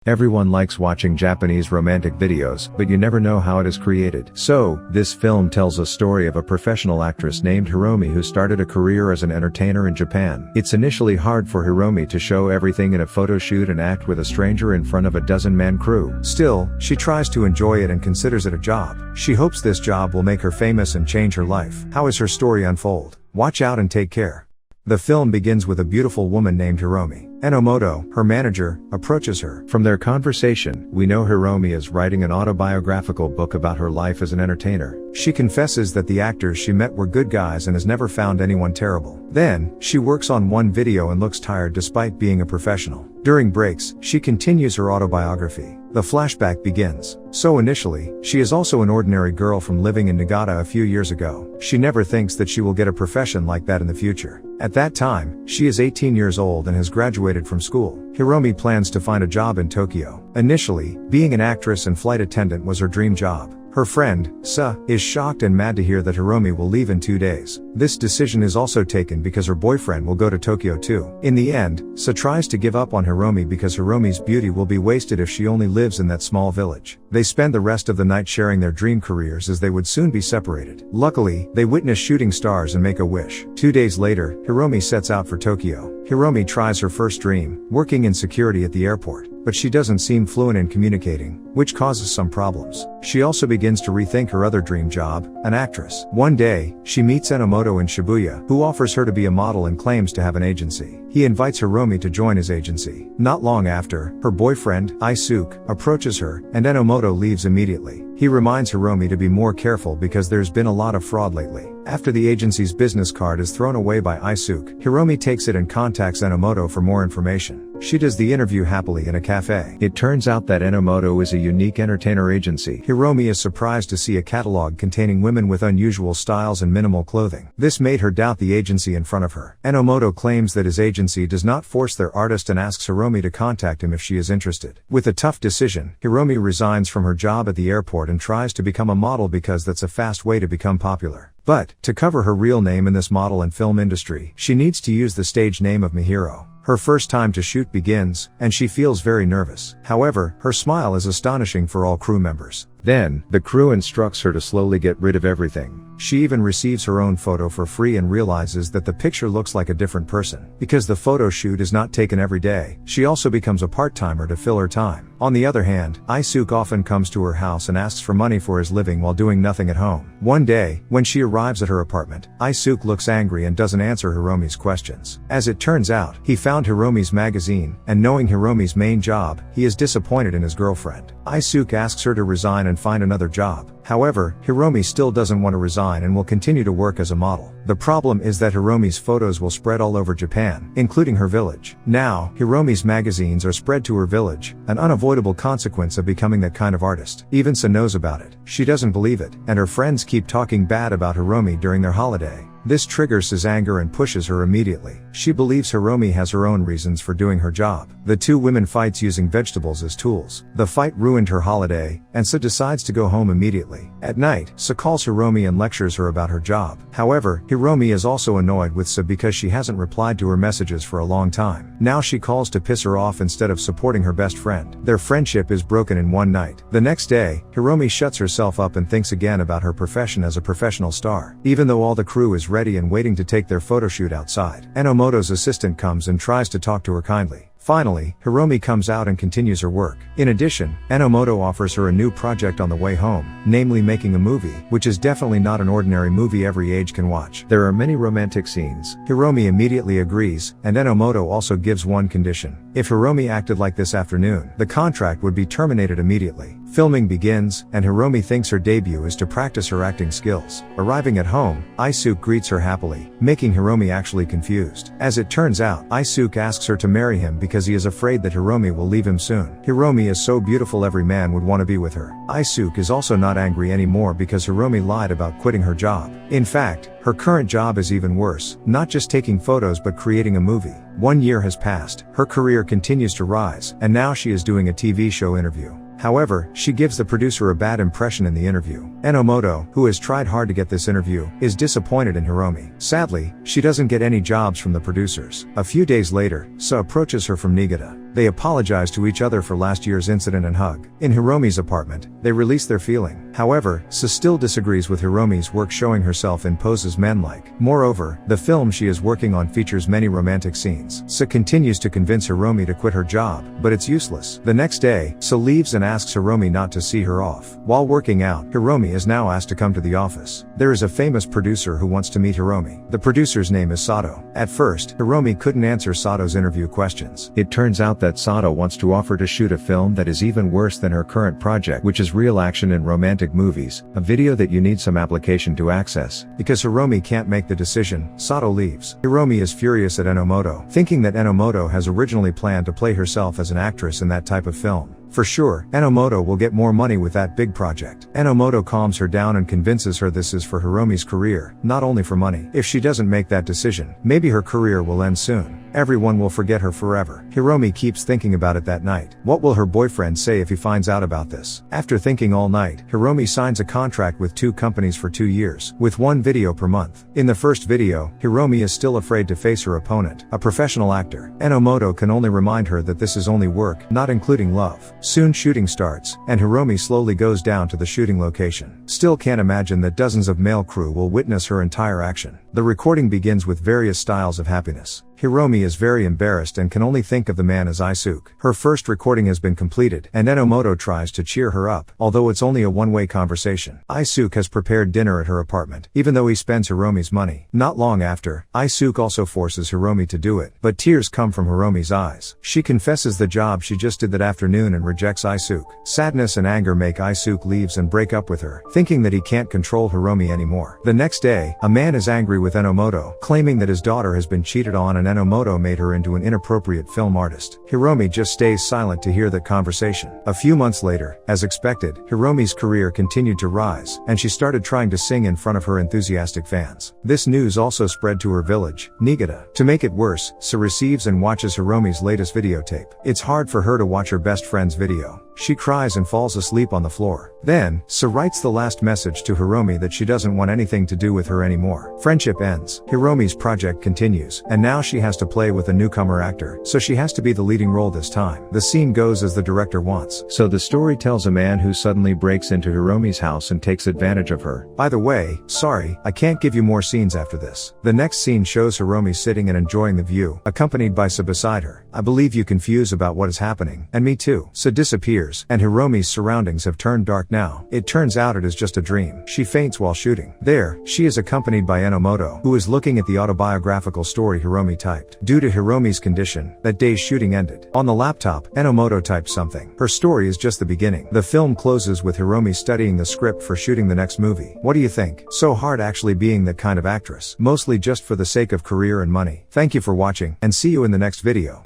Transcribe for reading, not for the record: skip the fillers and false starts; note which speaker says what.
Speaker 1: Everyone likes watching Japanese romantic videos, but you never know how it is created. So, this film tells a story of a professional actress named Hiromi who started a career as an entertainer in Japan. It's initially hard for Hiromi to show everything in a photo shoot and act with a stranger in front of a dozen-man crew. Still, she tries to enjoy it and considers it a job. She hopes this job will make her famous and change her life. How is her story unfold? Watch out and take care. The film begins with a beautiful woman named Hiromi. Enomoto, her manager, approaches her. From their conversation, we know Hiromi is writing an autobiographical book about her life as an entertainer. She confesses that the actors she met were good guys and has never found anyone terrible. Then, she works on one video and looks tired despite being a professional. During breaks, she continues her autobiography. The flashback begins. So initially, she is also an ordinary girl from living in Niigata a few years ago. She never thinks that she will get a profession like that in the future. At that time, she is 18 years old and has graduated from school. Hiromi plans to find a job in Tokyo. Initially, being an actress and flight attendant was her dream job. Her friend, Sa, is shocked and mad to hear that Hiromi will leave in 2 days. This decision is also taken because her boyfriend will go to Tokyo too. In the end, Sa tries to give up on Hiromi because Hiromi's beauty will be wasted if she only lives in that small village. They spend the rest of the night sharing their dream careers as they would soon be separated. Luckily, they witness shooting stars and make a wish. 2 days later, Hiromi sets out for Tokyo. Hiromi tries her first dream, working in security at the airport. But she doesn't seem fluent in communicating, which causes some problems. She also begins to rethink her other dream job, an actress. One day, she meets Enomoto in Shibuya, who offers her to be a model and claims to have an agency. He invites Hiromi to join his agency. Not long after, her boyfriend, Isuke, approaches her, and Enomoto leaves immediately. He reminds Hiromi to be more careful because there's been a lot of fraud lately. After the agency's business card is thrown away by Isuke, Hiromi takes it and contacts Enomoto for more information. She does the interview happily in a cafe. It turns out that Enomoto is a unique entertainer agency. Hiromi is surprised to see a catalog containing women with unusual styles and minimal clothing. This made her doubt the agency in front of her. Enomoto claims that his agency does not force their artist and asks Hiromi to contact him if she is interested. With a tough decision, Hiromi resigns from her job at the airport and tries to become a model because that's a fast way to become popular. But, to cover her real name in this model and film industry, she needs to use the stage name of Mihiro. Her first time to shoot begins, and she feels very nervous. However, her smile is astonishing for all crew members. Then, the crew instructs her to slowly get rid of everything. She even receives her own photo for free and realizes that the picture looks like a different person. Because the photo shoot is not taken every day, she also becomes a part-timer to fill her time. On the other hand, Isuke often comes to her house and asks for money for his living while doing nothing at home. One day, when she arrives at her apartment, Isuke looks angry and doesn't answer Hiromi's questions. As it turns out, he found Hiromi's magazine, and knowing Hiromi's main job, he is disappointed in his girlfriend. Isuke asks her to resign and find another job. However, Hiromi still doesn't want to resign and will continue to work as a model. The problem is that Hiromi's photos will spread all over Japan, including her village. Now, Hiromi's magazines are spread to her village, an unavoidable consequence of becoming that kind of artist. Even Sa knows about it. She doesn't believe it, and her friends keep talking bad about Hiromi during their holiday. This triggers Sa's anger and pushes her immediately. She believes Hiromi has her own reasons for doing her job. The two women fights using vegetables as tools. The fight ruined her holiday, and Sa decides to go home immediately. At night, Sa calls Hiromi and lectures her about her job. However, Hiromi is also annoyed with Sa because she hasn't replied to her messages for a long time. Now she calls to piss her off instead of supporting her best friend. Their friendship is broken in one night. The next day, Hiromi shuts herself up and thinks again about her profession as a professional star. Even though all the crew is ready and waiting to take their photo shoot outside, Enomoto's assistant comes and tries to talk to her kindly. Finally, Hiromi comes out and continues her work. In addition, Enomoto offers her a new project on the way home, namely making a movie, which is definitely not an ordinary movie every age can watch. There are many romantic scenes. Hiromi immediately agrees, and Enomoto also gives one condition. If Hiromi acted like this afternoon, the contract would be terminated immediately. Filming begins, and Hiromi thinks her debut is to practice her acting skills. Arriving at home, Isuke greets her happily, making Hiromi actually confused. As it turns out, Isuke asks her to marry him because he is afraid that Hiromi will leave him soon. Hiromi is so beautiful every man would want to be with her. Isuke is also not angry anymore because Hiromi lied about quitting her job. In fact, her current job is even worse, not just taking photos but creating a movie. 1 year has passed, her career continues to rise, and now she is doing a TV show interview. However, she gives the producer a bad impression in the interview. Enomoto, who has tried hard to get this interview, is disappointed in Hiromi. Sadly, she doesn't get any jobs from the producers. A few days later, Sa approaches her from Niigata. They apologize to each other for last year's incident and hug. In Hiromi's apartment, they release their feeling. However, Sa still disagrees with Hiromi's work showing herself in poses manlike. Moreover, the film she is working on features many romantic scenes. Sa continues to convince Hiromi to quit her job, but it's useless. The next day, Sa leaves and asks Hiromi not to see her off. While working out, Hiromi is now asked to come to the office. There is a famous producer who wants to meet Hiromi. The producer's name is Sato. At first, Hiromi couldn't answer Sato's interview questions. It turns out that Sato wants to offer to shoot a film that is even worse than her current project, which is real action in romantic movies, a video that you need some application to access. Because Hiromi can't make the decision, Sato leaves. Hiromi is furious at Enomoto, thinking that Enomoto has originally planned to play herself as an actress in that type of film. For sure, Enomoto will get more money with that big project. Enomoto calms her down and convinces her this is for Hiromi's career, not only for money. If she doesn't make that decision, maybe her career will end soon. Everyone will forget her forever. Hiromi keeps thinking about it that night. What will her boyfriend say if he finds out about this? After thinking all night, Hiromi signs a contract with 2 companies for 2 years, with 1 video per month. In the first video, Hiromi is still afraid to face her opponent, a professional actor. Enomoto can only remind her that this is only work, not including love. Soon shooting starts, and Hiromi slowly goes down to the shooting location. Still can't imagine that dozens of male crew will witness her entire action. The recording begins with various styles of happiness. Hiromi is very embarrassed and can only think of the man as Isuke. Her first recording has been completed, and Enomoto tries to cheer her up, although it's only a one-way conversation. Isuke has prepared dinner at her apartment, even though he spends Hiromi's money. Not long after, Isuke also forces Hiromi to do it, but tears come from Hiromi's eyes. She confesses the job she just did that afternoon and rejects Isuke. Sadness and anger make Isuke leaves and break up with her, thinking that he can't control Hiromi anymore. The next day, a man is angry with Enomoto, claiming that his daughter has been cheated on and Enomoto made her into an inappropriate film artist. Hiromi just stays silent to hear that conversation. A few months later, as expected, Hiromi's career continued to rise, and she started trying to sing in front of her enthusiastic fans. This news also spread to her village, Niigata. To make it worse, Sa receives and watches Hiromi's latest videotape. It's hard for her to watch her best friend's video. She cries and falls asleep on the floor. Then, Sa writes the last message to Hiromi that she doesn't want anything to do with her anymore. Friendship ends. Hiromi's project continues, and now she has to play with a newcomer actor, so she has to be the leading role this time. The scene goes as the director wants. So the story tells a man who suddenly breaks into Hiromi's house and takes advantage of her. By the way, sorry, I can't give you more scenes after this. The next scene shows Hiromi sitting and enjoying the view, accompanied by Sa beside her. I believe you confused about what is happening, and me too. Sa disappears, and Hiromi's surroundings have turned dark now. It turns out it is just a dream. She faints while shooting. There, she is accompanied by Enomoto, who is looking at the autobiographical story Hiromi typed. Due to Hiromi's condition, that day's shooting ended. On the laptop, Enomoto typed something. Her story is just the beginning. The film closes with Hiromi studying the script for shooting the next movie. What do you think? So hard actually being that kind of actress. Mostly just for the sake of career and money. Thank you for watching, and see you in the next video.